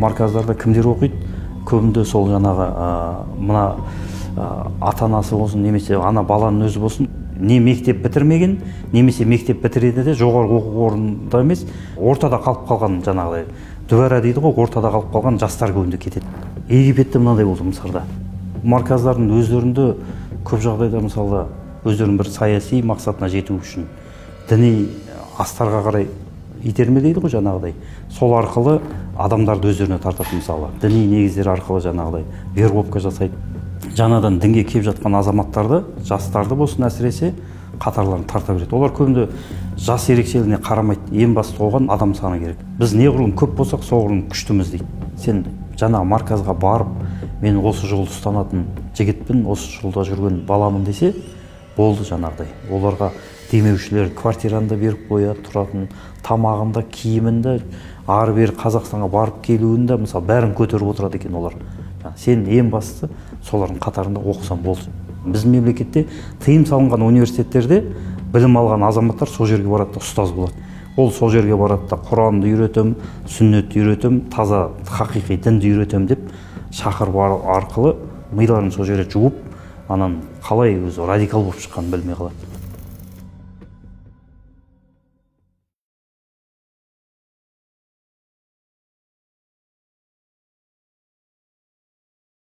марказдарда кімдер оқиды? Көбінде сол жаңағы мына ата-анасы болсын, немесе ана баланың өзі болсын, не мектеп бітірмеген, немесе мектеп бітіреді де жоғарғы оқу орнында емес, ортада қалып қалған жаңағыдай дүбәра дейді ғой, ортада қалып қалған жастар көбінде кетеді. Египетте мынандай болды мысалда. Марказдардың өздерінде көп жағдайда мысалы өздерінің бір саяси мақсатына жету үшін діни астарға қарай итерме дейді ғой жаңағыдай. Сол арқылы адамдарды өздеріне тартады мысалы. Діни негіздер арқылы жаңағыдай вербовка жасайды. Жаңадан дінге келіп жатқан азаматтарды, жастарды болсын әсіресе қатарларын тарта береді. Олар көбінде жас ерекшелігіне қарамайды. Ең басты оған адам саны керек. Біз неғұрлым көп болсақ, соғұрлым күштіміз дейді. Сен жаңа марказға барып, мен осы жолды ұстанатын жігітпін, осы жолда жүрген баламын десе, болды жаңағыдай. Оларға демеушілер квартираны да беріп қояды, тұратын тамағында, киімінде, ары-бері Қазақстанға барып келуінде, мысалы, бәрін көтеріп отырады екен олар. Сен ең бастысы солардың қатарында оқысаң болды. Біздің мемлекетте тыйым салынған университеттерде білім алған азаматтар сол жерге барады да ұстаз болады. Ол сол жерге барады да Құранды үйретем, сүннетті үйретем, таза хақиқи дінді үйретем деп шақырып арқылы миларын сол жерге жуып, анан қалай өзі радикал болып шыққанын білмей қалады.